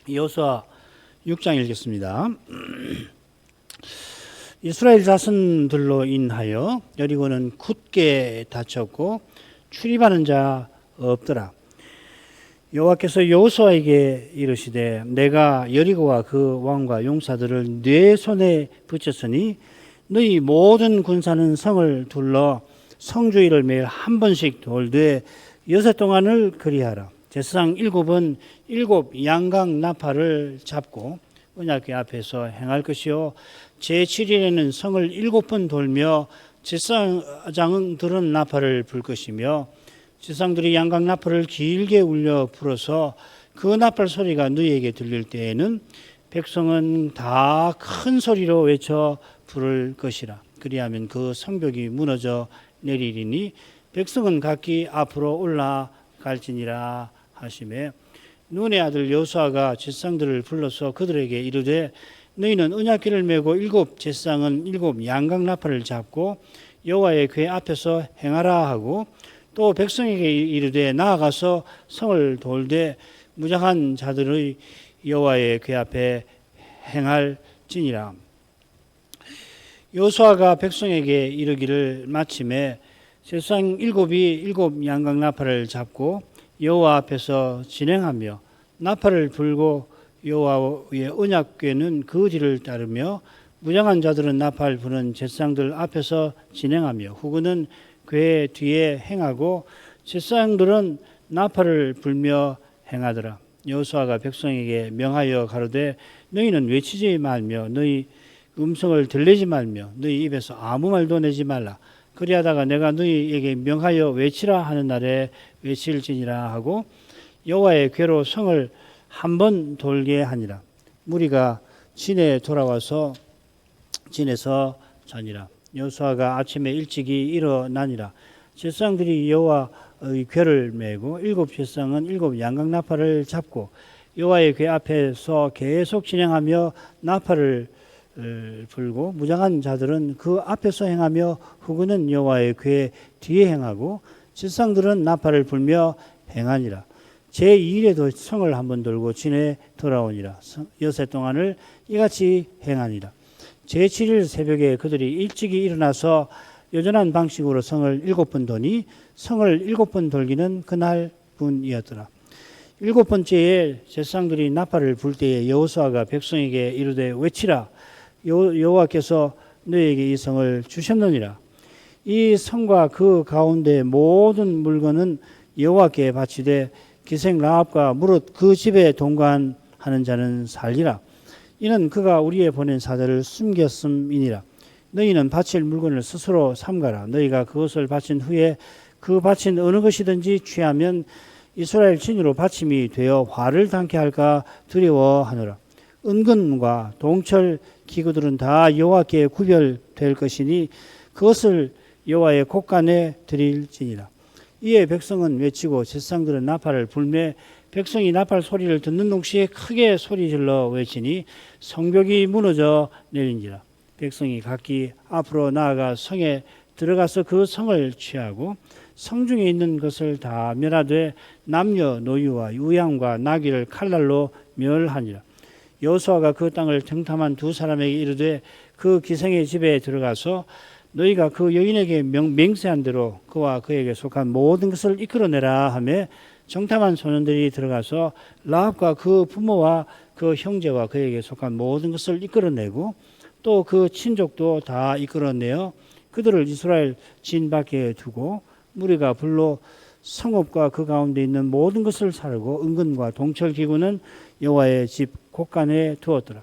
여호수아 6장 읽겠습니다. 이스라엘 자손들로 인하여 여리고는 굳게 닫혔고 출입하는 자 없더라. 여호와께서 여호수아에게 이르시되 내가 여리고와 그 왕과 용사들을 네 손에 붙였으니 너희 모든 군사는 성을 둘러 성주의를 매일 한 번씩 돌되 6 동안을 그리하라. 제사장 7은 7 양각 나팔을 잡고 언약궤 앞에서 행할 것이요 제7일에는 성을 7번 돌며 제사장들은 나팔을 불 것이며 제사장들이 양각 나팔을 길게 울려 불어서 그 나팔 소리가 너희에게 들릴 때에는 백성은 다 큰 소리로 외쳐 부를 것이라. 그리하면 그 성벽이 무너져 내리리니 백성은 각기 앞으로 올라갈지니라 하시매 눈의 아들 여호수아가 제사장들을 불러서 그들에게 이르되 너희는 언약궤를 메고 7 제사장은 7 양각 나팔을 잡고 여호와의 궤 앞에서 행하라 하고 또 백성에게 이르되 나아가서 성을 돌되 무장한 자들의 여호와의 궤 앞에 행할지니라. 여호수아가 백성에게 이르기를 마침에 제사장 7이 7 양각 나팔을 잡고 여호와 앞에서 진행하며 나팔을 불고 여호와의 언약궤는 그 뒤를 따르며 무장한 자들은 나팔 부는 제사장들 앞에서 진행하며 후군은 궤 뒤에 행하고 제사장들은 나팔을 불며 행하더라. 여호수아가 백성에게 명하여 가로되 너희는 외치지 말며 너희 음성을 들리지 말며 너희 입에서 아무 말도 내지 말라. 그리하다가 내가 너희에게 명하여 외치라 하는 날에 외칠지니라 하고 여호와의 궤로 성을 한 번 돌게 하니라. 무리가 진에 돌아와서 진에서 자니라. 여호수아가 아침에 일찍이 일어나니라. 제사장들이 여호와의 궤를 메고 7 제사장은 7 양각 나팔을 잡고 여호와의 궤 앞에서 계속 진행하며 나팔을 불고 무장한 자들은 그 앞에서 행하며 후군은 여호와의 궤 뒤에 행하고 제사장들은 나팔을 불며 행하니라. 제2일에도 성을 한번 돌고 진에 돌아오니라. 6 동안을 이같이 행하니라. 제7일 새벽에 그들이 일찍이 일어나서 여전한 방식으로 성을 7번 도니 성을 7번 돌기는 그날 뿐이었더라. 7번째에 제사장들이 나팔을 불 때에 여호수아가 백성에게 이르되 외치라. 여호와께서 너희에게 이 성을 주셨느니라. 이 성과 그 가운데 모든 물건은 여호와께 바치되 기생 라합과 무릇 그 집에 동관하는 자는 살리라. 이는 그가 우리에 보낸 사자를 숨겼음이니라. 너희는 바칠 물건을 스스로 삼가라. 너희가 그것을 바친 후에 그 바친 어느 것이든지 취하면 이스라엘 진으로 바침이 되어 화를 당케 할까 두려워하노라. 은근과 동철 기구들은 다 여호와께 구별될 것이니 그것을 여호와의 곳간에 드릴지니라. 이에 백성은 외치고 제사장들은 나팔을 불매 백성이 나팔 소리를 듣는 동시에 크게 소리질러 외치니 성벽이 무너져 내린지라. 백성이 각기 앞으로 나아가 성에 들어가서 그 성을 취하고 성중에 있는 것을 다 멸하되 남녀 노유와 유양과 나귀를 칼날로 멸하니라. 여호수아가 그 땅을 정탐한 2 사람에게 이르되 그 기생의 집에 들어가서 너희가 그 여인에게 맹세한 대로 그와 그에게 속한 모든 것을 이끌어내라 하며 정탐한 소년들이 들어가서 라합과 그 부모와 그 형제와 그에게 속한 모든 것을 이끌어내고 또 그 친족도 다 이끌어내어 그들을 이스라엘 진 밖에 두고 무리가 불로 성읍과 그 가운데 있는 모든 것을 사르고 은근과 동철 기구는 여호와의 집 곳간에 두었더라.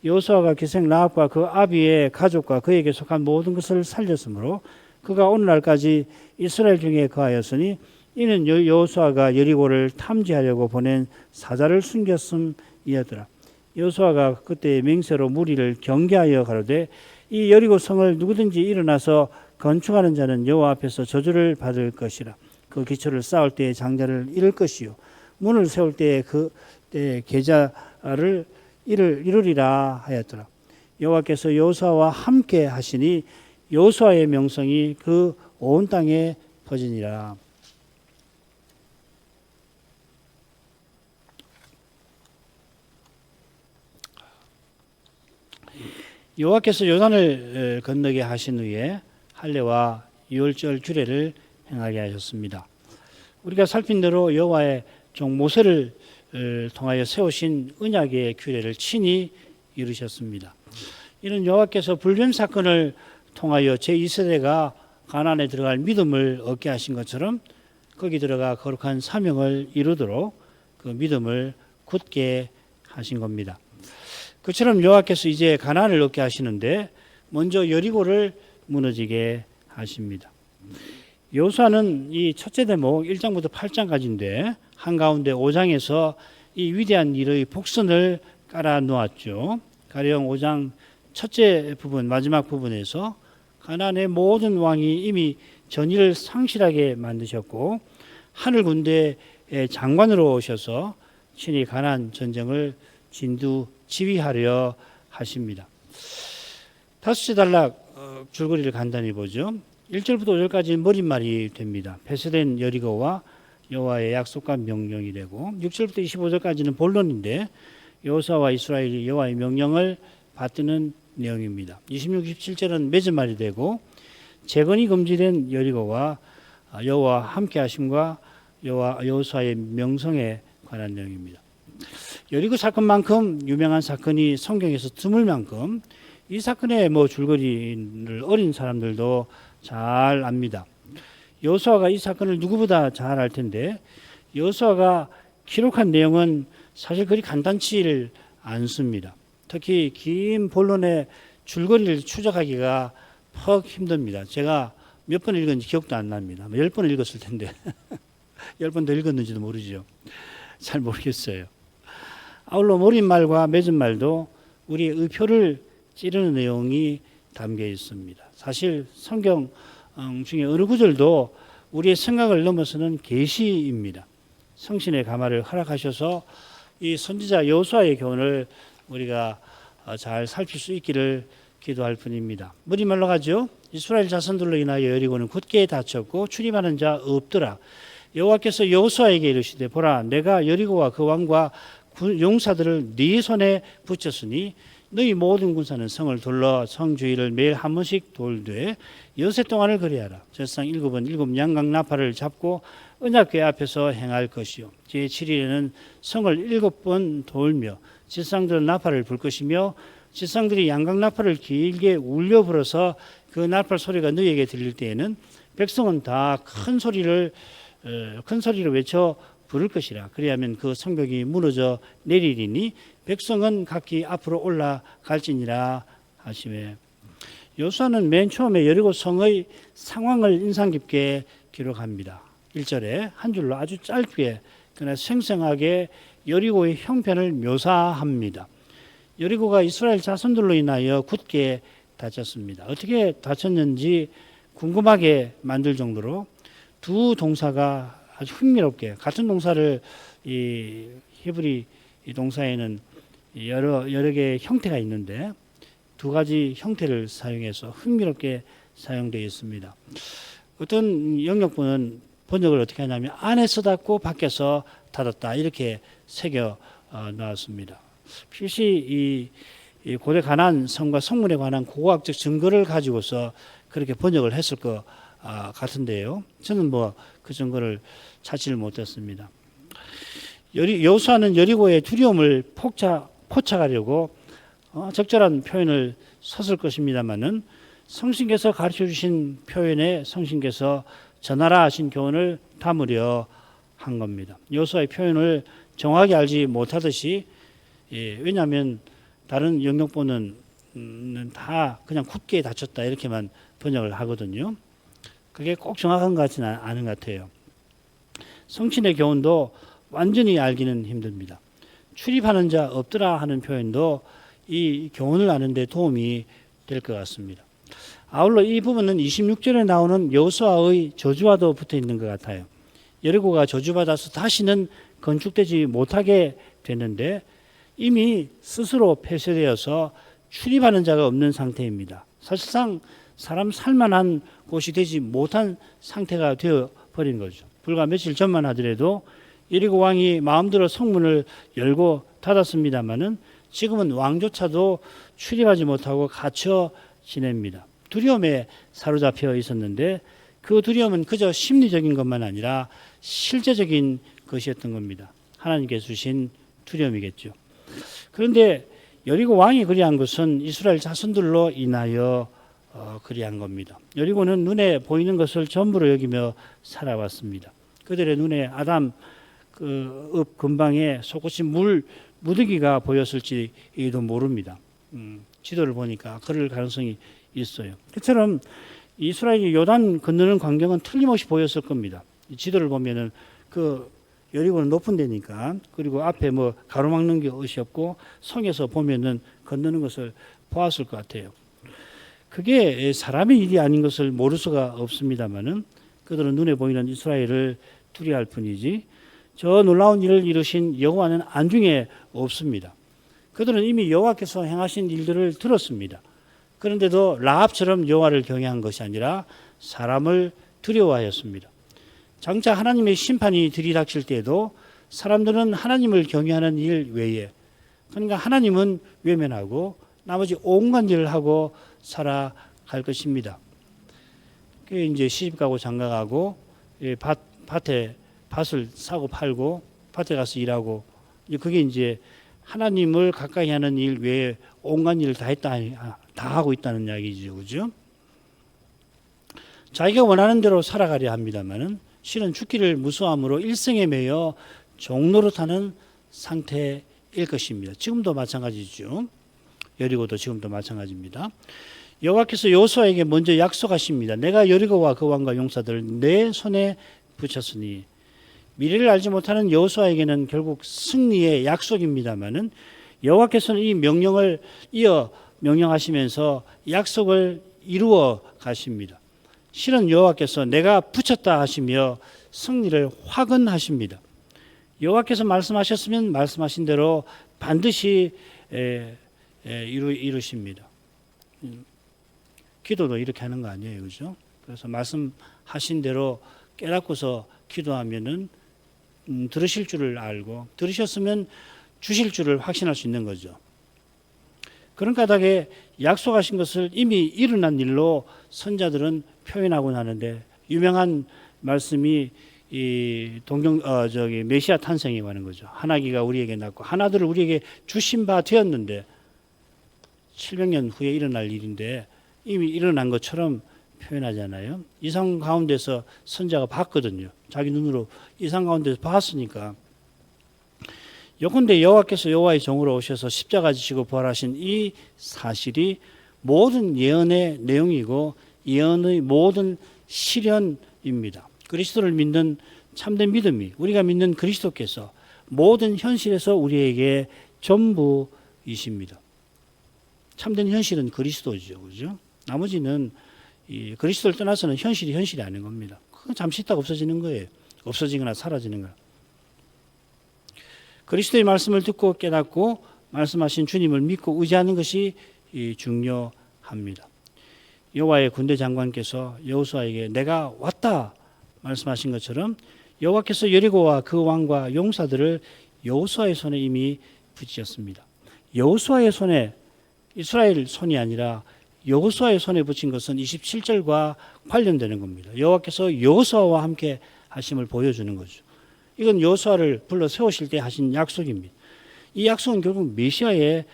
여호수아가 기생 라합과 그 아비의 가족과 그에게 속한 모든 것을 살렸으므로 그가 오늘날까지 이스라엘 중에 거하였으니 이는 여호수아가 여리고를 탐지하려고 보낸 사자를 숨겼음이었더라. 여호수아가 그때 맹세로 무리를 경계하여 가로되 이 여리고 성을 누구든지 일어나서 건축하는 자는 여호와 앞에서 저주를 받을 것이라. 그 기초를 쌓을 때에 장자를 잃을 것이요 문을 세울 때에 그 계좌를 이루리라 하였더라. 여호와께서 여호수아와 함께 하시니 여호수아의 명성이 그 온 땅에 퍼지니라. 여호와께서 요단을 건너게 하신 후에 할례와 유월절 규례를 행하게 하셨습니다. 우리가 살핀 대로 여호와의 종 모세를 통하여 세우신 언약의 규례를 친히 이루셨습니다. 이는 여호와께서 불변 사건을 통하여 제2세대가 가나안에 들어갈 믿음을 얻게 하신 것처럼 거기 들어가 거룩한 사명을 이루도록 그 믿음을 굳게 하신 겁니다. 그처럼 여호와께서 이제 가나안을 얻게 하시는데 먼저 여리고를 무너지게 하십니다. 여호수아는 이 첫째 대목 1장부터 8장까지인데 한가운데 5장에서 이 위대한 일의 복선을 깔아 놓았죠. 가령 5장 첫째 부분 마지막 부분에서 가나안의 모든 왕이 이미 전의를 상실하게 만드셨고 하늘 군대의 장관으로 오셔서 친히 가나안 전쟁을 진두 지휘하려 하십니다. 다섯째 단락 줄거리를 간단히 보죠. 1절부터 5절까지 머릿말이 됩니다. 폐쇄된 여리고와 여호와의 약속과 명령이 되고 6절부터 25절까지는 본론인데 여호수아와 이스라엘이 여호와의 명령을 받드는 내용입니다. 26, 27절은 맺은말이 되고 재건이 금지된 여리고와 여호와 함께 하심과 여호수아의 명성에 관한 내용입니다. 여리고 사건만큼 유명한 사건이 성경에서 드물 만큼 이 사건의 줄거리를 어린 사람들도 잘 압니다. 여호수아가 이 사건을 누구보다 잘 알 텐데 여호수아가 기록한 내용은 사실 그리 간단치 않습니다. 특히 긴 본론의 줄거리를 추적하기가 퍽 힘듭니다. 제가 몇 번 읽었는지 기억도 안 납니다. 10번 읽었을 텐데 10번 더 읽었는지도 모르죠. 잘 모르겠어요. 아울러 머릿말과 맺은말도 우리의 의표를 찌르는 내용이 담겨 있습니다. 사실 성경 중에 어느 구절도 우리의 생각을 넘어서는 계시입니다. 성신의 감화를 허락하셔서 이 선지자 여호수아의 교훈을 우리가 잘 살필 수 있기를 기도할 뿐입니다. 머릿말로 가죠. 이스라엘 자손들로 인하여 여리고는 굳게 닫혔고 출입하는 자 없더라. 여호와께서 여호수아에게 이르시되 보라 내가 여리고와 그 왕과 용사들을 네 손에 붙였으니 너희 모든 군사는 성을 둘러 성 주위를 매일 한 번씩 돌되 여세 동안을 거리하라. 제사장 7번 7 양각 나팔을 잡고 언약궤 앞에서 행할 것이요 제7일에는 성을 7번 돌며 제사장들은 나팔을 불 것이며 제사장들이 양각 나팔을 길게 울려 불어서 그 나팔 소리가 너희에게 들릴 때에는 백성은 다 큰 소리로 외쳐 부를 것이라. 그리하면 그 성벽이 무너져 내리리니 백성은 각기 앞으로 올라갈지니라 하시매. 여호수아는 맨 처음에 여리고 성의 상황을 인상 깊게 기록합니다. 1절에 한 줄로 아주 짧게 그러나 생생하게 여리고의 형편을 묘사합니다. 여리고가 이스라엘 자손들로 인하여 굳게 닫혔습니다. 어떻게 닫혔는지 궁금하게 만들 정도로 두 동사가 아주 흥미롭게 같은 동사를 이 히브리 이 동사에는 여러 개의 형태가 있는데 두 가지 형태를 사용해서 흥미롭게 사용되어 있습니다. 어떤 영역본은 번역을 어떻게 하냐면 안에서 닫고 밖에서 닫았다 이렇게 새겨 나왔습니다. 필시 이 고대 가나안 성과 성문에 관한 고고학적 증거를 가지고서 그렇게 번역을 했을 것 같은데요. 저는 그 증거를 찾지를 못했습니다. 여호수아는 여리고의 두려움을 포착하려고 적절한 표현을 썼을 것입니다만은 성신께서 가르쳐 주신 표현에 성신께서 전하라 하신 교훈을 담으려 한 겁니다. 여호수아의 표현을 정확히 알지 못하듯이 왜냐하면 다른 영역본은 다 그냥 굳게 닫혔다 이렇게만 번역을 하거든요. 그게 꼭 정확한 것 같지는 않은 것 같아요. 성신의 교훈도 완전히 알기는 힘듭니다. 출입하는 자 없더라 하는 표현도 이 교훈을 아는 데 도움이 될 것 같습니다. 아울러 이 부분은 26절에 나오는 여호수아의 저주와도 붙어 있는 것 같아요. 여리고가 저주받아서 다시는 건축되지 못하게 됐는데 이미 스스로 폐쇄되어서 출입하는 자가 없는 상태입니다. 사실상 사람 살만한 곳이 되지 못한 상태가 되어버린 거죠. 불과 며칠 전만 하더라도 여리고 왕이 마음대로 성문을 열고 닫았습니다마는 지금은 왕조차도 출입하지 못하고 갇혀 지냅니다. 두려움에 사로잡혀 있었는데 그 두려움은 그저 심리적인 것만 아니라 실제적인 것이었던 겁니다. 하나님께 주신 두려움이겠죠. 그런데 여리고 왕이 그리한 것은 이스라엘 자손들로 인하여 그리한 겁니다. 여리고는 눈에 보이는 것을 전부로 여기며 살아왔습니다. 그들의 눈에 아담 읍 근방에 솟구친 물 무더기가 보였을지도 모릅니다. 지도를 보니까 그럴 가능성이 있어요. 그처럼 이스라엘이 요단 건너는 광경은 틀림없이 보였을 겁니다. 지도를 보면은 그 여리고는 높은 데니까, 그리고 앞에 뭐 가로막는 게 없이 없고 성에서 보면은 건너는 것을 보았을 것 같아요. 그게 사람의 일이 아닌 것을 모를 수가 없습니다만은 그들은 눈에 보이는 이스라엘을 두려워할 뿐이지 저 놀라운 일을 이루신 여호와는 안중에 없습니다. 그들은 이미 여호와께서 행하신 일들을 들었습니다. 그런데도 라합처럼 여호와를 경외한 것이 아니라 사람을 두려워하였습니다. 장차 하나님의 심판이 들이닥칠 때에도 사람들은 하나님을 경외하는 일 외에, 그러니까 하나님은 외면하고 나머지 온갖 일을 하고 살아갈 것입니다. 그게 이제 시집가고 장가가고 밭에 밭을 사고 팔고 밭에 가서 일하고, 그게 이제 하나님을 가까이 하는 일 외에 온갖 일을 다 하고 있다는 이야기죠, 그죠? 자기가 원하는 대로 살아가려 합니다만은 실은 죽기를 무서함으로 일생에 매여 종노릇하는 상태일 것입니다. 지금도 마찬가지죠. 여리고도 지금도 마찬가지입니다. 여호와께서 여호수아에게 먼저 약속하십니다. 내가 여리고와 그 왕과 용사들을 내 손에 붙였으니, 미래를 알지 못하는 여호수아에게는 결국 승리의 약속입니다마는 여호와께서는 이 명령을 이어 명령하시면서 약속을 이루어 가십니다. 실은 여호와께서 내가 붙였다 하시며 승리를 확언하십니다. 여호와께서 말씀하셨으면 말씀하신 대로 반드시 이루십니다. 기도도 이렇게 하는 거 아니에요, 그죠? 그래서 말씀하신 대로 깨닫고서 기도하면은 들으실 줄을 알고 들으셨으면 주실 줄을 확신할 수 있는 거죠. 그런 까닭에 약속하신 것을 이미 일어난 일로 선자들은 표현하고 나는데, 유명한 말씀이 이 메시아 탄생에 관한 거죠. 하나기가 우리에게 낳고 하나들을 우리에게 주신 바 되었는데 700년 후에 일어날 일인데 이미 일어난 것처럼 표현하잖아요. 이상 가운데서 선자가 봤거든요. 자기 눈으로 이상 가운데서 봤으니까. 요컨대 여호와께서 여호와의 종으로 오셔서 십자가 지시고 부활하신 이 사실이 모든 예언의 내용이고 예언의 모든 실현입니다. 그리스도를 믿는 참된 믿음이, 우리가 믿는 그리스도께서 모든 현실에서 우리에게 전부이십니다. 참된 현실은 그리스도죠, 그죠? 나머지는 이 그리스도를 떠나서는 현실이 아닌 겁니다. 그건 잠시 있다가 없어지는 거예요. 없어지거나 사라지는 거예요. 그리스도의 말씀을 듣고 깨닫고 말씀하신 주님을 믿고 의지하는 것이 중요합니다. 여호와의 군대 장관께서 여호수아에게 내가 왔다 말씀하신 것처럼 여호와께서 여리고와 그 왕과 용사들을 여호수아의 손에 이미 붙이셨습니다. 여호수아의 손에, 이스라엘 손이 아니라 여호수아의 손에 붙인 것은 27절과 관련되는 겁니다. 여호와께서 여호수아와 함께 하심을 보여주는 거죠. 이건 여호수아를 불러 세우실 때 하신 약속입니다. 이 약속은 결국 메시아에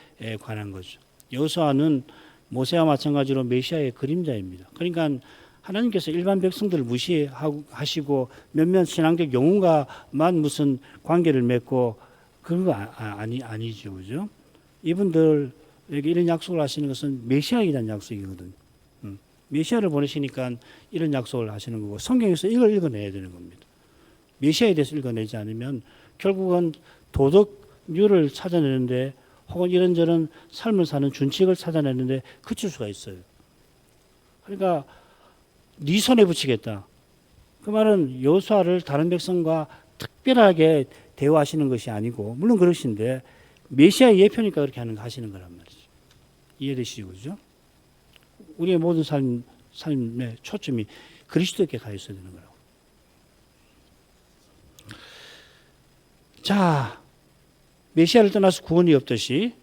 관한 거죠. 여호수아는 모세와 마찬가지로 메시아의 그림자입니다. 그러니까 하나님께서 일반 백성들을 무시하시고 몇몇 신앙적 영웅과만 무슨 관계를 맺고 그런 거 아니죠, 그죠? 이분들에게 이런 약속을 하시는 것은 메시아에 대한 약속이거든요. 메시아를 보내시니까 이런 약속을 하시는 거고, 성경에서 이걸 읽어내야 되는 겁니다. 메시아에 대해서 읽어내지 않으면 결국은 도덕률을 찾아내는데, 혹은 이런저런 삶을 사는 준칙을 찾아내는데 그칠 수가 있어요. 그러니까 네 손에 붙이겠다. 그 말은 여호수아를 다른 백성과 특별하게 대우하시는 것이 아니고, 물론 그러신데 메시아의 예표니까 그렇게 하시는 거란 말이죠. 이해되시죠, 그죠? 우리의 모든 삶의 초점이 그리스도께 가 있어야 되는 거라고. 자, 메시아를 떠나서 구원이 없듯이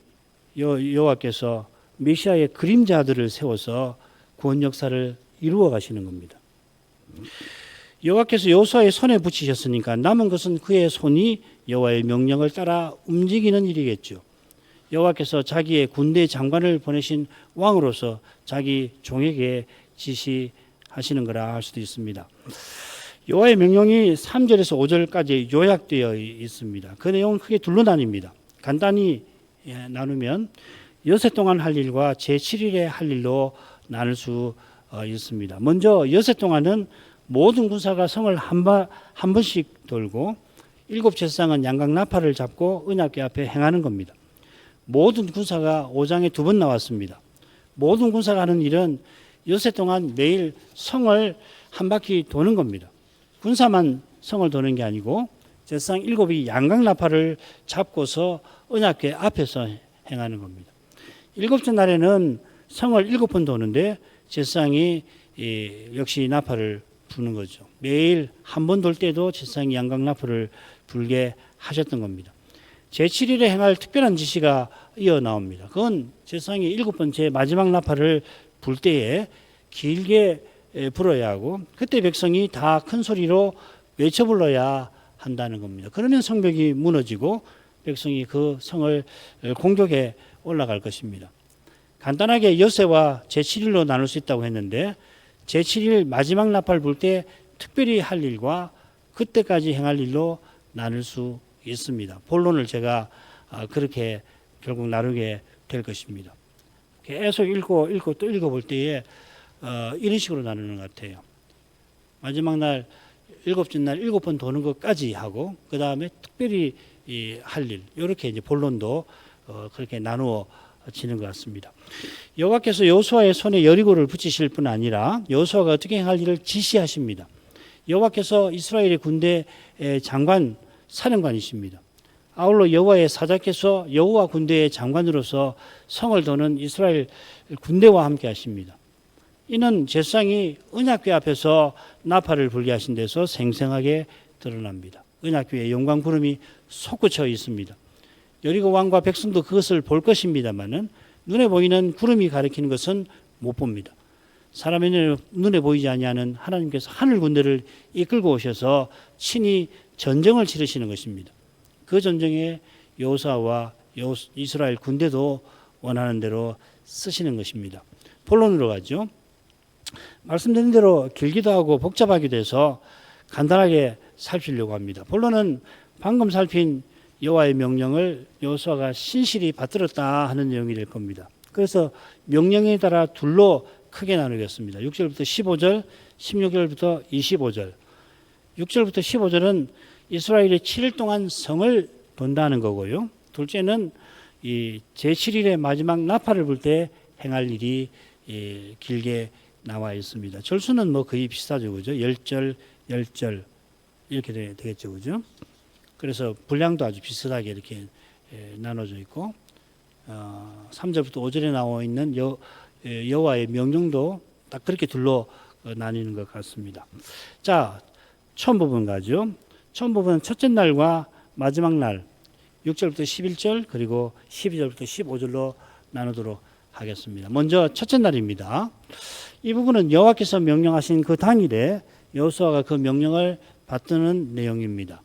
여호와께서 메시아의 그림자들을 세워서 구원 역사를 이루어 가시는 겁니다. 여호와께서 여호수아의 손에 붙이셨으니까 남은 것은 그의 손이 여호와의 명령을 따라 움직이는 일이겠죠. 여호와께서 자기의 군대 장관을 보내신 왕으로서 자기 종에게 지시하시는 거라 할 수도 있습니다. 여호와의 명령이 3절에서 5절까지 요약되어 있습니다. 그 내용은 크게 둘로 나뉩니다. 간단히 나누면 여세 동안 할 일과 제7일에 할 일로 나눌 수 있습니다. 먼저 여세 동안은 모든 군사가 성을 한 번씩 돌고 7 제사장은 양각 나팔을 잡고 언약궤 앞에 행하는 겁니다. 모든 군사가 5장에 2번 나왔습니다. 모든 군사가 하는 일은 여세 동안 매일 성을 한 바퀴 도는 겁니다. 군사만 성을 도는 게 아니고 제사장 7이 양각 나팔을 잡고서 언약궤 앞에서 행하는 겁니다. 7째 날에는 성을 7번 도는데 제사장이 역시 나팔을 부는 거죠. 매일 한 번 돌 때도 제사장이 양각 나팔을 불게 하셨던 겁니다. 제7일에 행할 특별한 지시가 이어 나옵니다. 그건 제사장이 7번째 마지막 나팔을 불 때에 길게 불어야 하고 그때 백성이 다 큰 소리로 외쳐 불러야 한다는 겁니다. 그러면 성벽이 무너지고 백성이 그 성을 공격해 올라갈 것입니다. 간단하게 여세와 제7일로 나눌 수 있다고 했는데 제7일 마지막 나팔 불 때 특별히 할 일과 그때까지 행할 일로 나눌 수 있습니다. 본론을 제가 그렇게 결국 나누게 될 것입니다. 계속 읽고 또 읽어볼 때에 이런 식으로 나누는 것 같아요. 마지막 날 7째 날 7번 도는 것까지 하고 그 다음에 특별히 할 일 이렇게 이제 본론도 그렇게 나누어지는 것 같습니다. 여호와께서 여호수아의 손에 여리고를 붙이실 뿐 아니라 여호수아가 어떻게 행할 일을 지시하십니다. 여호와께서 이스라엘의 군대 장관 사령관이십니다. 아울러 여호와의 사자께서 여호와 군대의 장관으로서 성을 도는 이스라엘 군대와 함께 하십니다. 이는 제사장이 언약궤 앞에서 나팔을 불게 하신 데서 생생하게 드러납니다. 언약궤에 영광 구름이 솟구쳐 있습니다. 여리고 왕과 백성도 그것을 볼 것입니다만은 눈에 보이는 구름이 가리키는 것은 못 봅니다. 사람의 눈에 보이지 아니하는 하나님께서 하늘 군대를 이끌고 오셔서 친히 전쟁을 치르시는 것입니다. 그 전쟁에 여호수아와 이스라엘 군대도 원하는 대로 쓰시는 것입니다. 본론으로 가죠. 말씀드린 대로 길기도 하고 복잡하기도 해서 간단하게 살피려고 합니다. 본론은 방금 살핀 여호와의 명령을 여호수아가 신실히 받들었다 하는 내용이 될 겁니다. 그래서 명령에 따라 둘로 크게 나누겠습니다. 6절부터 15절, 16절부터 25절. 6절부터 15절은 이스라엘이 7일 동안 성을 돈다는 거고요. 둘째는 이 제7일의 마지막 나팔을 불 때 행할 일이 길게 나와 있습니다. 절수는 뭐 거의 비슷하죠. 그죠? 10절, 10절 이렇게 되겠죠. 그죠? 그래서 분량도 아주 비슷하게 이렇게 나눠져 있고 3절부터 5절에 나와 있는 여호와의 명령도 딱 그렇게 둘로 나뉘는 것 같습니다. 자, 처음 부분 가죠. 처음 부분은 첫째 날과 마지막 날 6절부터 11절 그리고 12절부터 15절로 나누도록 하겠습니다. 먼저 첫째 날입니다. 이 부분은 여호와께서 명령하신 그 당일에 여호수아가 그 명령을 받드는 내용입니다.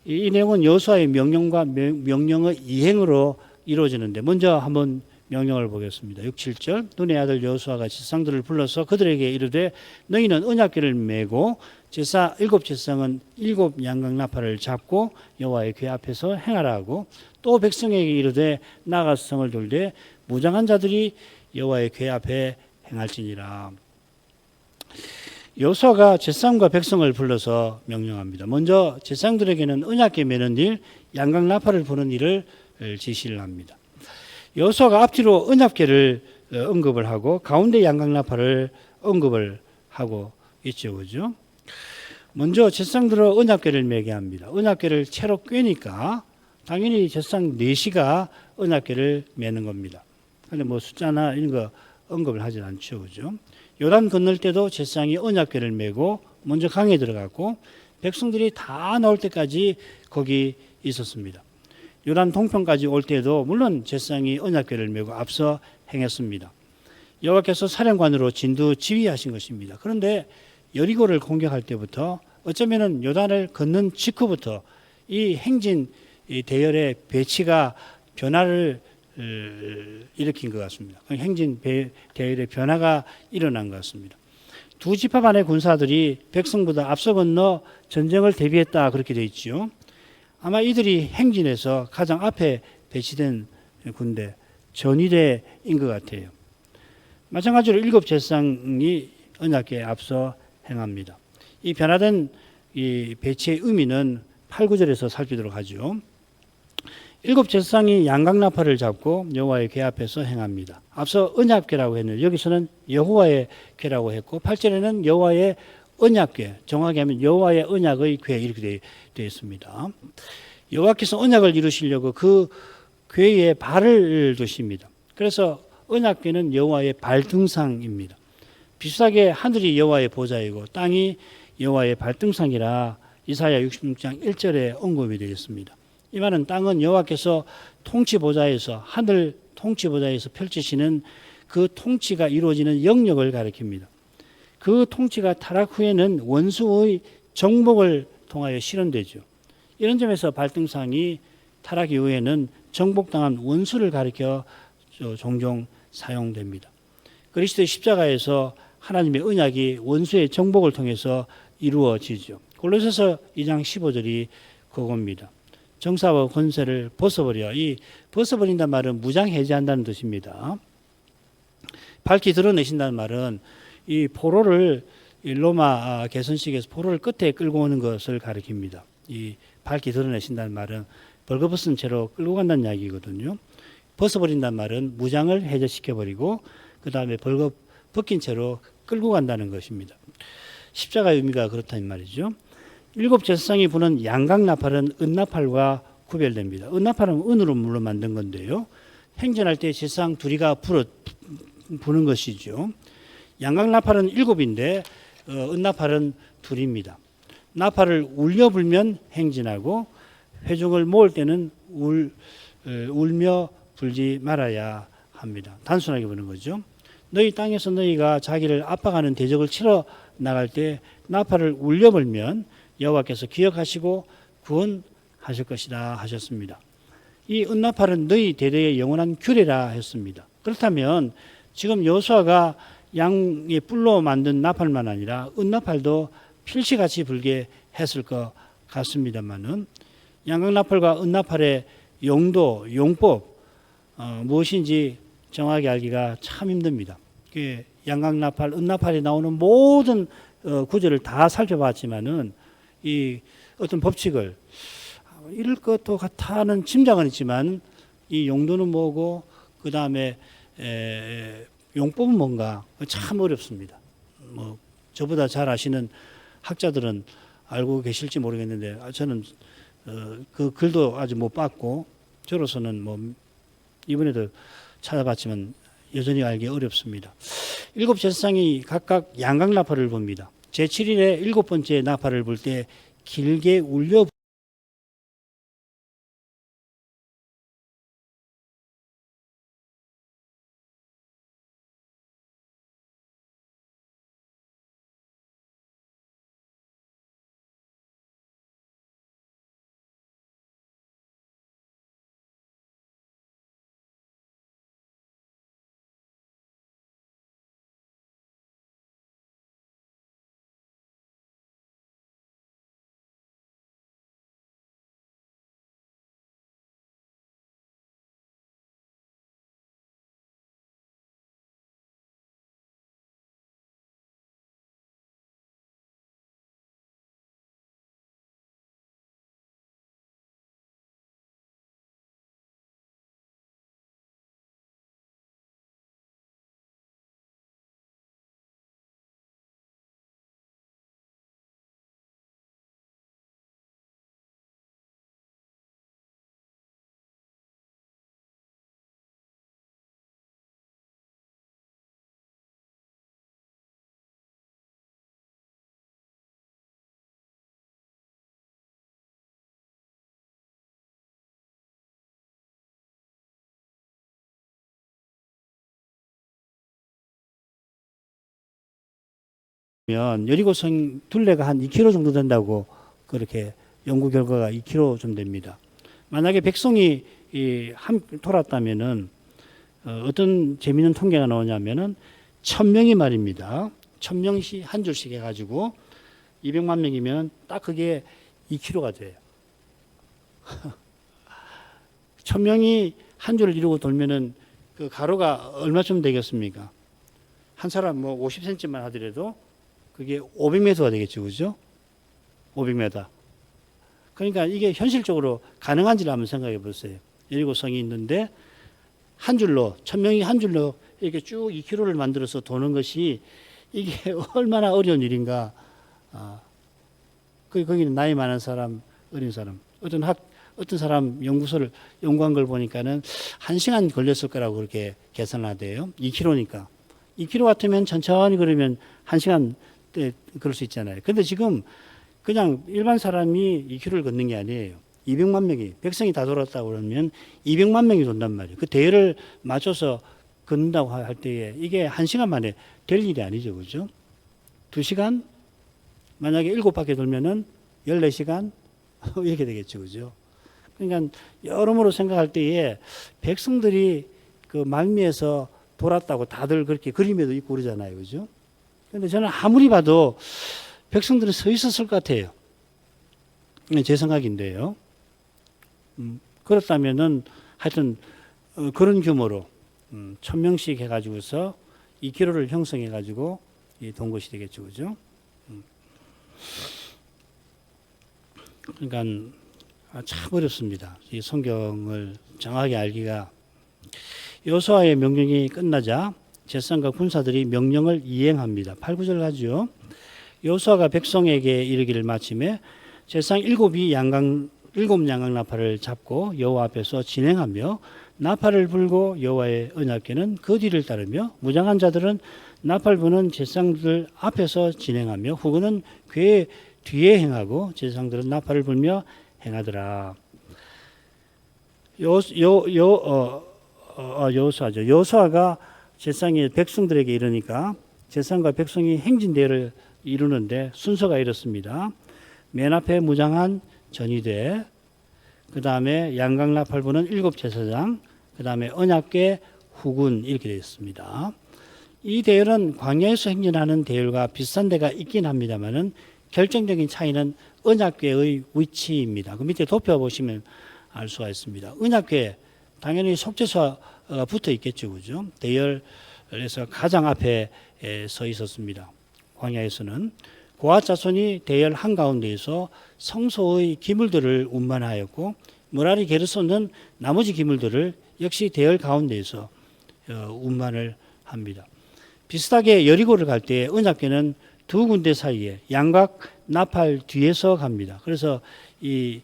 이 내용은 여호수아의 명령과 명령의 이행으로 이루어지는데 먼저 한번 명령을 보겠습니다. 6, 7절 눈의 아들 여호수아가 제사장들을 불러서 그들에게 이르되 너희는 언약궤를 메고 제사 7 제사장은 7 양각 나팔을 잡고 여호와의 궤 앞에서 행하라 하고 또 백성에게 이르되 나가서 성을 돌되 무장한 자들이 여호와의 궤 앞에 행할지니라. 여호수아가 제사장과 백성을 불러서 명령합니다. 먼저 제사장들에게는 언약궤 메는 일, 양각 나팔을 부는 일을 지시를 합니다. 여호수아가 앞뒤로 언약궤를 언급을 하고 가운데 양각 나팔을 언급을 하고 있죠, 그죠? 먼저 제사장들은 언약궤를 메게 합니다. 언약궤를 채로 꿰니까 당연히 제사장 4시가 언약궤를 메는 겁니다. 근데 뭐 숫자나 이런 거 언급을 하지 않죠, 그죠? 요단 건널 때도 제사장이 언약궤를 메고 먼저 강에 들어갔고 백성들이 다 나올 때까지 거기 있었습니다. 요단 동편까지 올 때도 물론 제사장이 언약궤를 메고 앞서 행했습니다. 여호와께서 사령관으로 진두 지휘하신 것입니다. 그런데 여리고를 공격할 때부터 어쩌면은 요단을 건넌 직후부터 이 행진 대열의 배치가 변화를 일으킨 것 같습니다. 행진 대열의 변화가 일어난 것 같습니다. 두 지파 반의 군사들이 백성보다 앞서 건너 전쟁을 대비했다 그렇게 되어 있죠. 아마 이들이 행진에서 가장 앞에 배치된 군대 전위대인 것 같아요. 마찬가지로 일곱 제사장이 언약궤에 앞서 행합니다. 이 변화된 이 배치의 의미는 8, 9절에서 살피도록 하죠. 일곱 제사장이 양각나팔을 잡고 여호와의 궤 앞에서 행합니다. 앞서 언약궤라고 했는데 여기서는 여호와의 궤라고 했고 8절에는 여호와의 언약궤, 정확히 하면 여호와의 언약의 궤 이렇게 되어 있습니다. 여호와께서 언약을 이루시려고 그 궤에 발을 두십니다. 그래서 언약궤는 여호와의 발등상입니다. 비슷하게 하늘이 여호와의 보좌이고 땅이 여호와의 발등상이라 이사야 66장 1절에 언급이 되어 있습니다. 이 말은 땅은 여호와께서 통치보좌에서 하늘 통치보좌에서 펼치시는 그 통치가 이루어지는 영역을 가리킵니다. 그 통치가 타락 후에는 원수의 정복을 통하여 실현되죠. 이런 점에서 발등상이 타락 이후에는 정복당한 원수를 가리켜 종종 사용됩니다. 그리스도의 십자가에서 하나님의 언약이 원수의 정복을 통해서 이루어지죠. 골로새서 2장 15절이 그겁니다. 정사와 권세를 벗어버려. 이 벗어버린다는 말은 무장해제한다는 뜻입니다. 밝히 드러내신다는 말은 이 포로를 로마 개선식에서 포로를 끝에 끌고 오는 것을 가리킵니다. 이 밝히 드러내신다는 말은 벌거벗은 채로 끌고 간다는 이야기거든요. 벗어버린다는 말은 무장을 해제시켜버리고 그 다음에 벗긴 채로 끌고 간다는 것입니다. 십자가의 의미가 그렇다는 말이죠. 일곱 제사장이 부는 양각나팔은 은나팔과 구별됩니다. 은나팔은 은으로 물로 만든 건데요. 행진할 때 제사장 둘이가 부는 것이죠. 양각나팔은 7인데 은나팔은 2입니다. 나팔을 울려 불면 행진하고 회중을 모을 때는 울며 불지 말아야 합니다. 단순하게 보는 거죠. 너희 땅에서 너희가 자기를 압박하는 대적을 치러 나갈 때 나팔을 울려 불면 여호와께서 기억하시고 구원하실 것이다 하셨습니다. 이 은나팔은 너희 대대의 영원한 규례라 했습니다. 그렇다면 지금 여호수아가 양의 뿔로 만든 나팔만 아니라 은나팔도 필시같이 불게 했을 것 같습니다만은 양각나팔과 은나팔의 용도, 용법 무엇인지 정확히 알기가 참 힘듭니다. 양각나팔, 은나팔이 나오는 모든 구절을 다 살펴봤지만은 이 어떤 법칙을 이럴 것도 같다는 짐작은 있지만 이 용도는 뭐고 그 다음에 용법은 뭔가 참 어렵습니다. 뭐 저보다 잘 아시는 학자들은 알고 계실지 모르겠는데 저는 그 글도 아직 못 봤고 저로서는 뭐 이번에도 찾아봤지만 여전히 알기 어렵습니다. 일곱 제사장이 각각 양각나팔을 봅니다. 제7일에 7번째 나팔을 불 때 길게 울려 여리고성 둘레가 한 2km 정도 된다고 그렇게 연구 결과가 2km 좀 됩니다. 만약에 백성이 돌았다면은 어떤 재미있는 통계가 나오냐면은 1000명이 말입니다. 1000명씩 한 줄씩 해가지고 200만 명이면 딱 그게 2km가 돼요. 1000명이 한 줄을 이루고 돌면은 그 가로가 얼마쯤 되겠습니까? 한 사람 뭐 50cm만 하더라도 그게 500m가 되겠죠, 그죠? 500m. 그러니까 이게 현실적으로 가능한지를 한번 생각해 보세요. 여리고성이 있는데 한 줄로 1000명이 한 줄로 이렇게 쭉 2km를 만들어서 도는 것이 이게 얼마나 어려운 일인가. 거기는 나이 많은 사람, 어린 사람, 어떤 사람 연구한 걸 보니까는 1시간 걸렸을 거라고 그렇게 계산하대요. 2km니까. 2km 같으면 천천히 걸으면 1시간 때 그럴 수 있잖아요. 근데 지금 그냥 일반 사람이 2km를 걷는 게 아니에요. 200만 명이, 백성이 다 돌았다고 그러면 200만 명이 돈단 말이에요. 그 대열을 맞춰서 걷는다고 할 때에 이게 1시간 만에 될 일이 아니죠. 그죠? 2시간? 만약에 7바퀴 돌면은 14시간? 이렇게 되겠죠. 그죠? 그러니까 여러모로 생각할 때에 백성들이 그 말미에서 돌았다고 다들 그렇게 그림에도 있고 그러잖아요. 그죠? 근데 저는 아무리 봐도 백성들은 서 있었을 것 같아요. 제 생각인데요. 그렇다면은 하여튼 그런 규모로 1000명씩 해가지고서 2km를 형성해가지고 돈 것이 되겠죠. 그죠? 그러니까 참 어렵습니다. 이 성경을 정확하게 알기가. 여호수아의 명령이 끝나자 제사장과 군사들이 명령을 이행합니다. 8, 9절 가죠. 여호수아가 백성에게 이르기를 마침에 제사장 7이 일곱 양강 나팔을 잡고 여호와 앞에서 진행하며 나팔을 불고 여호와의 언약궤는 그 뒤를 따르며 무장한 자들은 나팔 부는 제사장들 앞에서 진행하며 후군은 궤 뒤에 행하고 제사장들은 나팔을 불며 행하더라. 여호수아죠. 여호수아가 제사장이 백성들에게 이르니까 제사장과 백성이 행진 대회를 이루는데 순서가 이렇습니다. 맨 앞에 무장한 전위대, 그 다음에 양각 나팔 부는 7 제사장, 그 다음에 언약궤 후군 이렇게 되어 있습니다. 이 대열은 광야에서 행진하는 대열과 비슷한 데가 있긴 합니다만은 결정적인 차이는 언약궤의 위치입니다. 그 밑에 도표 보시면 알 수가 있습니다. 언약궤 당연히 속죄소가 붙어 있겠죠, 그죠? 대열에서 가장 앞에 서 있었습니다. 광야에서는 고앗 자손이 대열 한가운데에서 성소의 기물들을 운반하였고 무라리 게르손은 나머지 기물들을 역시 대열 가운데에서 운반을 합니다. 비슷하게 여리고를 갈 때 언약궤는 두 군데 사이에 양각 나팔 뒤에서 갑니다. 그래서 이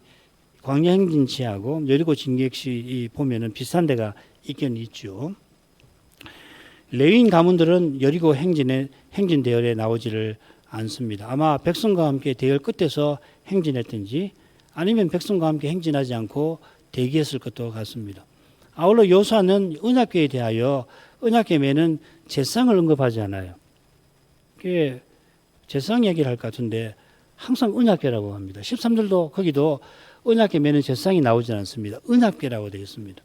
광야 행진지하고 여리고 진격시 보면은 비슷한 데가 있긴 있죠. 레위인 가문들은 여리고 행진 대열에 나오지를 않습니다. 아마 백성과 함께 대열 끝에서 행진했든지 아니면 백성과 함께 행진하지 않고 대기했을 것도 같습니다. 아울러 여호수아는 언약궤에 대하여 언약궤 매는 제사장을 언급하지 않아요. 그게 제사장 얘기를 할 것 같은데 항상 언약궤라고 합니다. 13절도 거기도 언약궤 매는 제사장이 나오지 않습니다. 언약궤라고 되어 있습니다.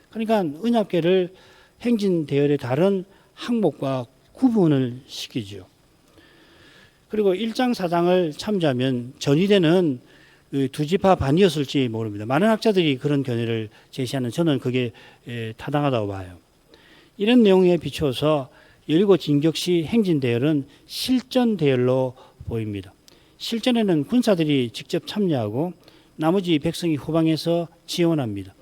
그러니까 언약궤를 행진 대열의 다른 항목과 구분을 시키죠. 그리고 1장 4장을 참조하면 전위대는 두 지파 반이었을지 모릅니다. 많은 학자들이 그런 견해를 제시하는 저는 그게 타당하다고 봐요. 이런 내용에 비추어서 여리고 진격시 행진 대열은 실전 대열로 보입니다. 실전에는 군사들이 직접 참여하고 나머지 백성이 후방에서 지원합니다.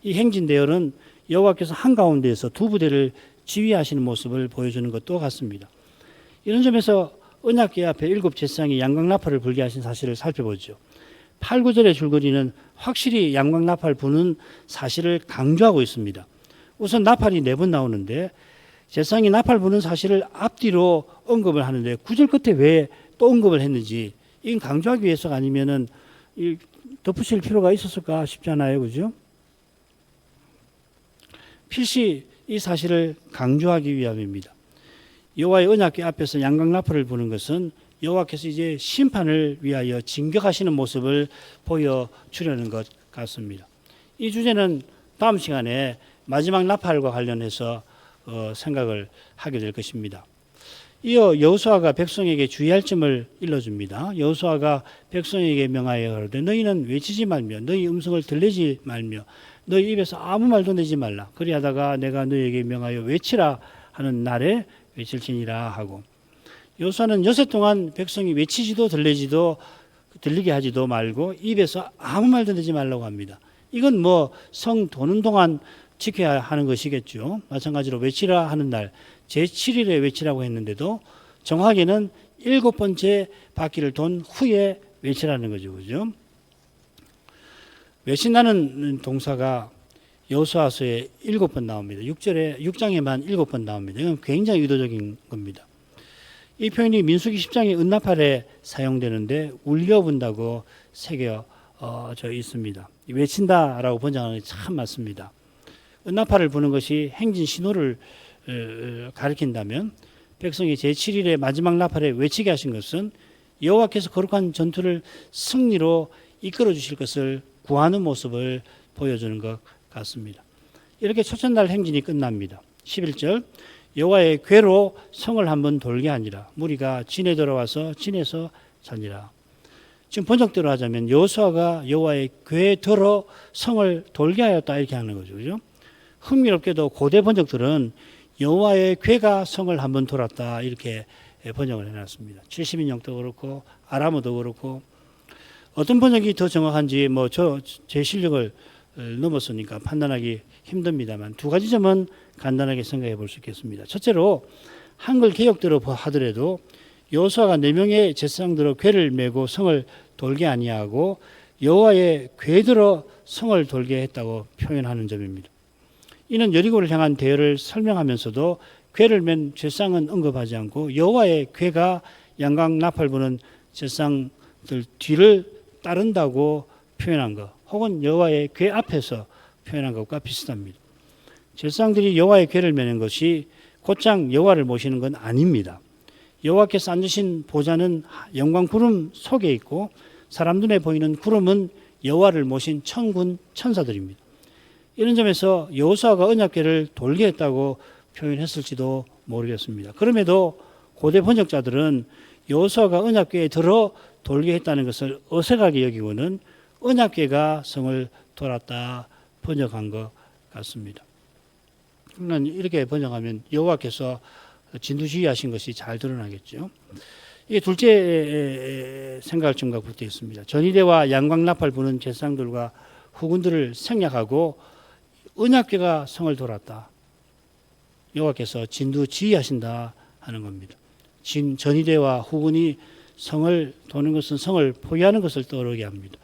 이 행진 대열은 여호와께서 한가운데에서 두 부대를 지휘하시는 모습을 보여주는 것도 같습니다. 이런 점에서 언약궤 앞에 7 제사장이 양각 나팔을 불게 하신 사실을 살펴보죠. 8, 9절의 줄거리는 확실히 양각 나팔 부는 사실을 강조하고 있습니다. 우선 나팔이 4번 나오는데 제사장이 나팔 부는 사실을 앞뒤로 언급을 하는데 9절 끝에 왜 또 언급을 했는지 이건 강조하기 위해서가 아니면은 덧붙일 필요가 있었을까 싶잖아요. 그죠? 필시 이 사실을 강조하기 위함입니다. 여호와의 언약궤 앞에서 양강나팔을 부는 것은 여호와께서 이제 심판을 위하여 진격하시는 모습을 보여주려는 것 같습니다. 이 주제는 다음 시간에 마지막 나팔과 관련해서 생각을 하게 될 것입니다. 이어 여호수아가 백성에게 주의할 점을 일러줍니다. 여호수아가 백성에게 명하여 가로되 너희는 외치지 말며 너희 음성을 들리지 말며 너희 입에서 아무 말도 내지 말라. 그리하다가 내가 너희에게 명하여 외치라 하는 날에 외칠지니라 하고, 여호수아는 여세 동안 백성이 외치지도 들리게 하지도 말고 입에서 아무 말도 내지 말라고 합니다. 이건 뭐 성 도는 동안 지켜야 하는 것이겠죠. 마찬가지로 외치라 하는 날 제7일에 외치라고 했는데도 정확하게는 7번째 바퀴를 돈 후에 외치라는 거죠. 그죠? 외친다는 동사가 여호수아서에 7번 나옵니다. 6장에만 7번 나옵니다. 이건 굉장히 의도적인 겁니다. 이 표현이 민수기 10장의 은나팔에 사용되는데 울려본다고 새겨져 있습니다. 외친다라고 번역하는 게 참 맞습니다. 은나팔을 부는 것이 행진 신호를 가리킨다면 백성이 제7일의 마지막 나팔에 외치게 하신 것은 여호와께서 거룩한 전투를 승리로 이끌어 주실 것을 구하는 모습을 보여주는 것 같습니다. 이렇게 첫째 행진이 끝납니다. 11절 여호와의 궤로 성을 한번 돌게 하니라. 무리가 진에 들어와서 진에서 자니라. 지금 번역대로 하자면 여호수아가 여호와의 궤에 들어 성을 돌게 하였다 이렇게 하는 거죠. 그죠? 흥미롭게도 고대 번역들은 여호와의 궤가 성을 한번 돌았다 이렇게 번역을 해놨습니다. 70인역도 그렇고 아람어도 그렇고 어떤 번역이 더 정확한지 제 실력을 넘었으니까 판단하기 힘듭니다만 두 가지 점은 간단하게 생각해 볼 수 있겠습니다. 첫째로 한글 개역대로 하더라도 여호수아가 4명의 제사장들로 궤를 메고 성을 돌게 아니하고 여호와의 궤 들어 성을 돌게 했다고 표현하는 점입니다. 이는 여리고를 향한 대열을 설명하면서도 궤를 맨 제사장은 언급하지 않고 여호와의 궤가 양강 나팔 부는 제사장들 뒤를 따른다고 표현한 것, 혹은 여호와의 궤 앞에서 표현한 것과 비슷합니다. 제사장들이 여호와의 궤를 메는 것이 곧장 여호와를 모시는 건 아닙니다. 여호와께서 앉으신 보좌는 영광 구름 속에 있고 사람 눈에 보이는 구름은 여호와를 모신 천군 천사들입니다. 이런 점에서 여호수아가 언약궤를 돌게 했다고 표현했을지도 모르겠습니다. 그럼에도 고대 번역자들은 여호수아가 언약궤에 들어 돌게 했다는 것을 어색하게 여기고는 언약궤가 성을 돌았다 번역한 것 같습니다. 그러나 이렇게 번역하면 여호와께서 진두지휘하신 것이 잘 드러나겠죠. 이게 둘째 생각할 점과 붙어 있습니다. 전이대와 양광나팔 부는 제사장들과 후군들을 생략하고 언약궤가 성을 돌았다. 여호와께서 진두지휘하신다 하는 겁니다. 전이대와 후군이 성을 도는 것은 성을 포위하는 것을 떠오르게 합니다.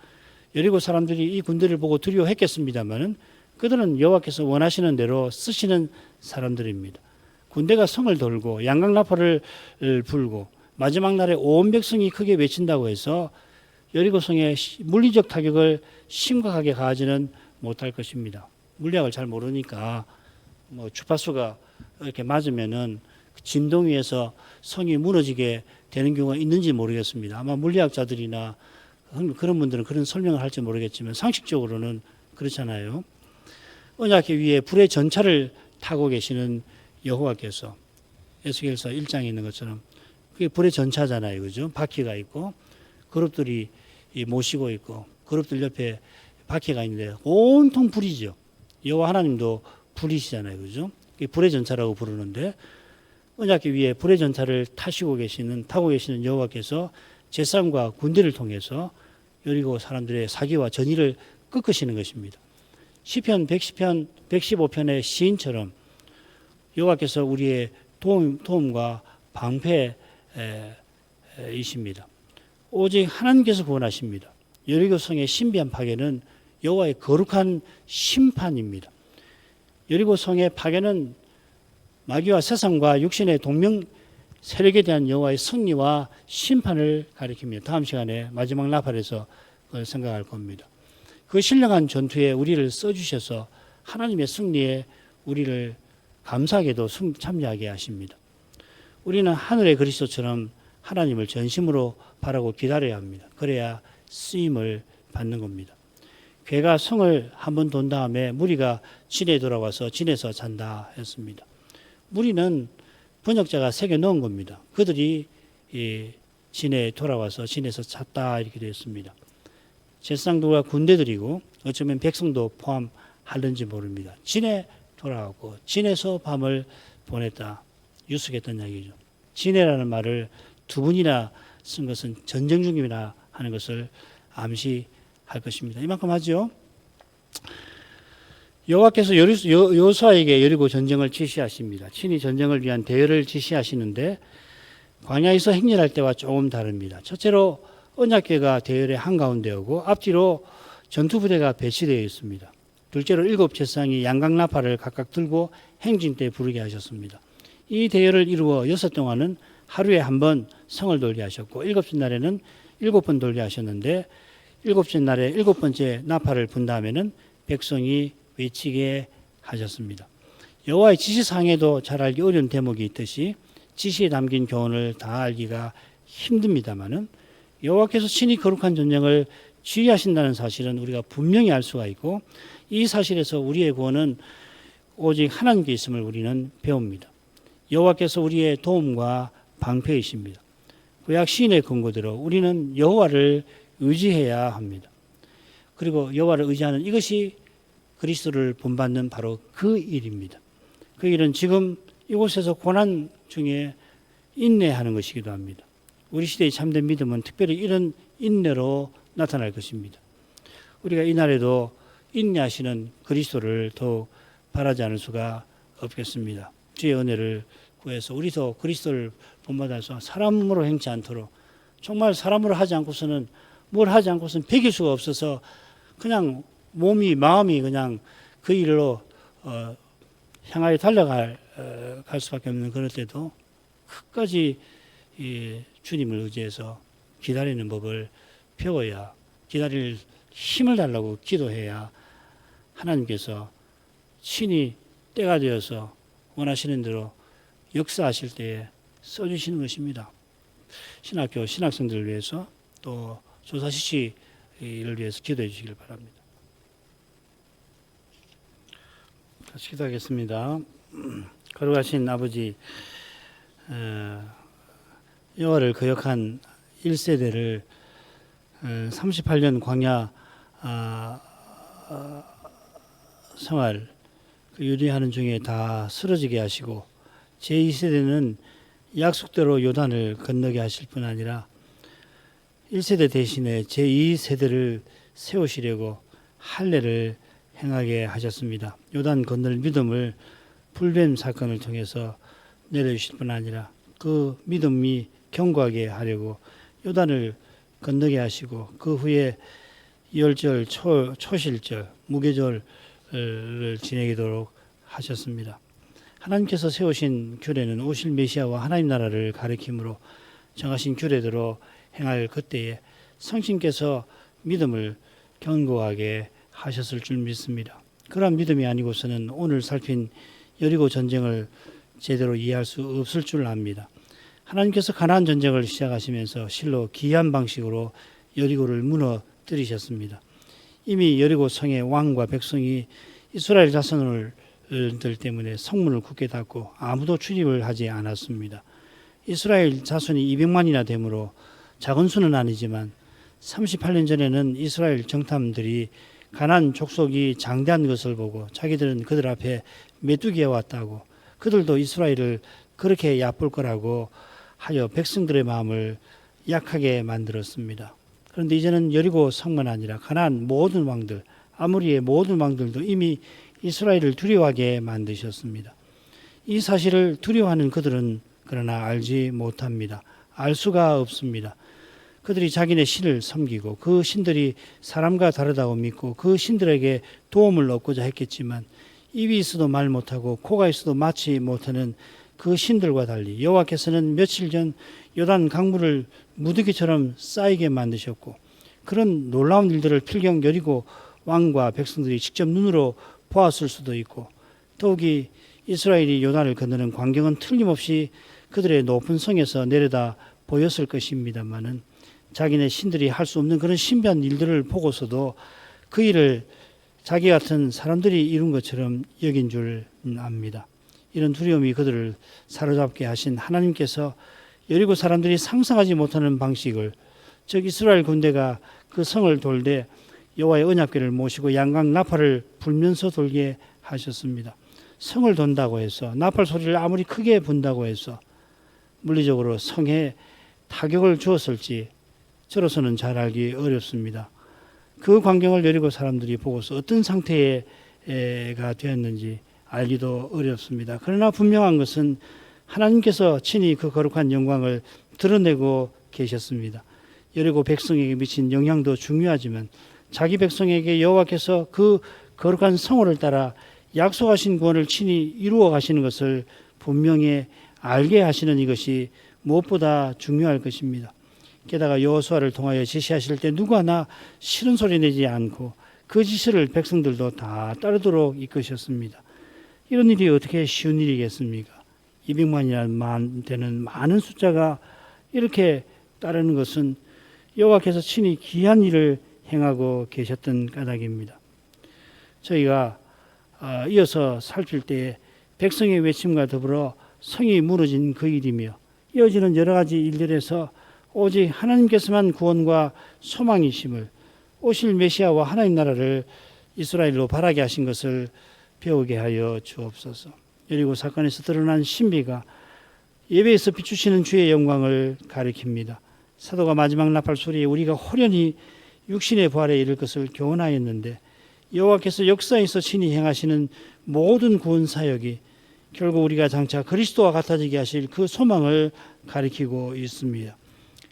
여리고 사람들이 이 군대를 보고 두려워했겠습니다마는 그들은 여호와께서 원하시는 대로 쓰시는 사람들입니다. 군대가 성을 돌고 양강나팔을 불고 마지막 날에 온 백성이 크게 외친다고 해서 여리고성의 물리적 타격을 심각하게 가하지는 못할 것입니다. 물리학을 잘 모르니까 주파수가 이렇게 맞으면은 진동 위에서 성이 무너지게 되는 경우가 있는지 모르겠습니다. 아마 물리학자들이나 그런 분들은 그런 설명을 할지 모르겠지만 상식적으로는 그렇잖아요. 언약궤 위에 불의 전차를 타고 계시는 여호와께서 에스겔서 1장에 있는 것처럼 그게 불의 전차잖아요. 그죠? 바퀴가 있고 그룹들이 모시고 있고 그룹들 옆에 바퀴가 있는데 온통 불이죠. 여호와 하나님도 불이시잖아요. 그죠? 그게 불의 전차라고 부르는데 언약궤 위에 불의 전차를 타고 계시는 여호와께서 제사장과 군대를 통해서 여리고 사람들의 사기와 전의를 꺾으시는 것입니다. 시편 110편 115편의 시인처럼 여호와께서 우리의 도움과 방패이십니다. 오직 하나님께서 구원하십니다. 여리고 성의 신비한 파괴는 여호와의 거룩한 심판입니다. 여리고 성의 파괴는 마귀와 세상과 육신의 동명 세력에 대한 여호와의 승리와 심판을 가리킵니다. 다음 시간에 마지막 나팔에서 그걸 생각할 겁니다. 그 신령한 전투에 우리를 써주셔서 하나님의 승리에 우리를 감사하게도 참여하게 하십니다. 우리는 하늘의 그리스도처럼 하나님을 전심으로 바라고 기다려야 합니다. 그래야 쓰임을 받는 겁니다. 괴가 성을 한번 돈 다음에 무리가 진에 돌아와서 진에서 잔다 했습니다. 무리는 번역자가 새겨 넣은 겁니다. 그들이 진에 돌아와서 진에서 잤다 이렇게 되었습니다. 제사장들과 군대들이고 어쩌면 백성도 포함하는지 모릅니다. 진에 돌아가고 진에서 밤을 보냈다. 유숙했던 이야기죠. 진해라는 말을 두 번이나 쓴 것은 전쟁 중이라 하는 것을 암시할 것입니다. 이만큼 하죠. 여호와께서 여호수아에게 여리고 전쟁을 지시하십니다. 친히 전쟁을 위한 대열을 지시하시는데 광야에서 행렬할 때와 조금 다릅니다. 첫째로 언약궤가 대열의 한가운데 오고 앞뒤로 전투부대가 배치되어 있습니다. 둘째로 7 제사장이 양각나팔을 각각 들고 행진 때 부르게 하셨습니다. 이 대열을 이루어 6 동안은 하루에 한 번 성을 돌게 하셨고 7째 날에는 7번 돌게 하셨는데 7째 날에 7번째 나팔을 분 다음에는 백성이 외치게 하셨습니다. 여호와의 지시사항에도 잘 알기 어려운 대목이 있듯이 지시에 담긴 교훈을 다 알기가 힘듭니다만은 여호와께서 친히 거룩한 전쟁을 지휘하신다는 사실은 우리가 분명히 알 수가 있고 이 사실에서 우리의 구원은 오직 하나님께 있음을 우리는 배웁니다. 여호와께서 우리의 도움과 방패이십니다. 구약 시인의 근거대로 우리는 여호와를 의지해야 합니다. 그리고 여호와를 의지하는 이것이 그리스도를 본받는 바로 그 일입니다. 그 일은 지금 이곳에서 고난 중에 인내하는 것이기도 합니다. 우리 시대의 참된 믿음은 특별히 이런 인내로 나타날 것입니다. 우리가 이날에도 인내하시는 그리스도를 더욱 바라지 않을 수가 없겠습니다. 주의 은혜를 구해서 우리도 그리스도를 본받아서 사람으로 행치 않도록 정말 사람으로 하지 않고서는 뭘 하지 않고서는 배길 수가 없어서 그냥 몸이 마음이 그냥 그 일로 향하여 달려갈 수밖에 없는 그럴 때도 끝까지 주님을 의지해서 기다리는 법을 배워야 기다릴 힘을 달라고 기도해야 하나님께서 친히 때가 되어서 원하시는 대로 역사하실 때에 써주시는 것입니다. 신학교 신학생들을 위해서 또 조사시치를 위해서 기도해 주시길 바랍니다. 같이 기도하겠습니다. 거룩하신 아버지, 여호와를 거역한 1세대를 38년 광야 생활 유리하는 중에 다 쓰러지게 하시고 제2세대는 약속대로 요단을 건너게 하실 뿐 아니라 1세대 대신에 제2세대를 세우시려고 할례를 행하게 하셨습니다. 요단 건널 믿음을 불뱀 사건을 통해서 내려주실 뿐 아니라 그 믿음이 견고하게 하려고 요단을 건너게 하시고 그 후에 열절, 초실절, 무교절을 지내도록 하셨습니다. 하나님께서 세우신 규례는 오실 메시아와 하나님 나라를 가리킴으로 정하신 규례대로 행할 그때에 성신께서 믿음을 견고하게 하셨을 줄 믿습니다. 그러한 믿음이 아니고서는 오늘 살핀 여리고 전쟁을 제대로 이해할 수 없을 줄 압니다. 하나님께서 가나안 전쟁을 시작하시면서 실로 기이한 방식으로 여리고를 무너뜨리셨습니다. 이미 여리고 성의 왕과 백성이 이스라엘 자손들 때문에 성문을 굳게 닫고 아무도 출입을 하지 않았습니다. 이스라엘 자손이 200만이나 되므로 작은 수는 아니지만 38년 전에는 이스라엘 정탐들이 가나안 족속이 장대한 것을 보고 자기들은 그들 앞에 메뚜기가 왔다고 그들도 이스라엘을 그렇게 얕볼 거라고 하여 백성들의 마음을 약하게 만들었습니다. 그런데 이제는 여리고 성만 아니라 가나안 모든 왕들, 아모리의 모든 왕들도 이미 이스라엘을 두려워하게 만드셨습니다. 이 사실을 두려워하는 그들은 그러나 알지 못합니다. 알 수가 없습니다. 그들이 자기네 신을 섬기고 그 신들이 사람과 다르다고 믿고 그 신들에게 도움을 얻고자 했겠지만 입이 있어도 말 못하고 코가 있어도 맞지 못하는 그 신들과 달리 여호와께서는 며칠 전 요단 강물을 무더기처럼 쌓이게 만드셨고 그런 놀라운 일들을 필경 여리고 왕과 백성들이 직접 눈으로 보았을 수도 있고 더욱이 이스라엘이 요단을 건너는 광경은 틀림없이 그들의 높은 성에서 내려다 보였을 것입니다마는 자기네 신들이 할 수 없는 그런 신비한 일들을 보고서도 그 일을 자기 같은 사람들이 이룬 것처럼 여긴 줄 압니다. 이런 두려움이 그들을 사로잡게 하신 하나님께서 여리고 사람들이 상상하지 못하는 방식을, 즉 이스라엘 군대가 그 성을 돌되 여호와의 언약궤를 모시고 양강 나팔을 불면서 돌게 하셨습니다. 성을 돈다고 해서, 나팔 소리를 아무리 크게 분다고 해서 물리적으로 성에 타격을 주었을지 저로서는 잘 알기 어렵습니다. 그 광경을 여리고 사람들이 보고서 어떤 상태가 되었는지 알기도 어렵습니다. 그러나 분명한 것은 하나님께서 친히 그 거룩한 영광을 드러내고 계셨습니다. 여리고 백성에게 미친 영향도 중요하지만 자기 백성에게 여호와께서 그 거룩한 성호를 따라 약속하신 구원을 친히 이루어 가시는 것을 분명히 알게 하시는 이것이 무엇보다 중요할 것입니다. 게다가 여호수아를 통하여 지시하실 때 누구 하나 싫은 소리 내지 않고 그 지시를 백성들도 다 따르도록 이끄셨습니다. 이런 일이 어떻게 쉬운 일이겠습니까? 200만이나 되는 많은 숫자가 이렇게 따르는 것은 여호와께서 친히 귀한 일을 행하고 계셨던 까닭입니다. 저희가 이어서 살필 때에 백성의 외침과 더불어 성이 무너진 그 일이며 이어지는 여러 가지 일들에서 오직 하나님께서만 구원과 소망이심을, 오실 메시아와 하나님 나라를 이스라엘로 바라게 하신 것을 배우게 하여 주옵소서. 여리고 사건에서 드러난 신비가 예배에서 비추시는 주의 영광을 가리킵니다. 사도가 마지막 나팔 소리에 우리가 호련히 육신의 부활에 이를 것을 교훈하였는데 여호와께서 역사에서 친히 행하시는 모든 구원 사역이 결국 우리가 장차 그리스도와 같아지게 하실 그 소망을 가리키고 있습니다.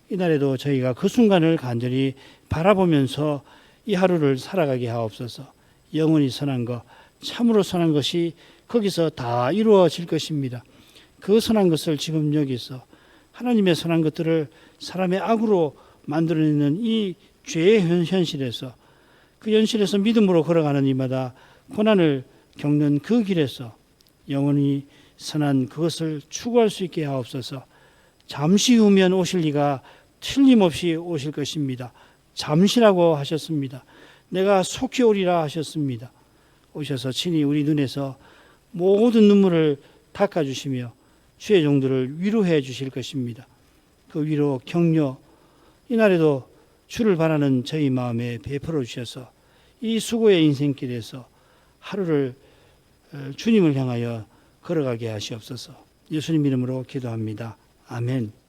이날에도 저희가 그 순간을 간절히 바라보면서 이 하루를 살아가게 하옵소서. 영원히 선한 것, 참으로 선한 것이 거기서 다 이루어질 것입니다. 그 선한 것을 지금 여기서 하나님의 선한 것들을 사람의 악으로 만들어내는 이 죄의 현실에서, 그 현실에서 믿음으로 걸어가는 이마다 고난을 겪는 그 길에서 영원히 선한 그것을 추구할 수 있게 하옵소서. 잠시 후면 오실 이가 틀림없이 오실 것입니다. 잠시라고 하셨습니다. 내가 속히 오리라 하셨습니다. 오셔서 친히 우리 눈에서 모든 눈물을 닦아주시며 주의 종들을 위로해 주실 것입니다. 그 위로, 격려, 이날에도 주를 바라는 저희 마음에 베풀어 주셔서 이 수고의 인생길에서 하루를 주님을 향하여 걸어가게 하시옵소서. 예수님 이름으로 기도합니다. 아멘.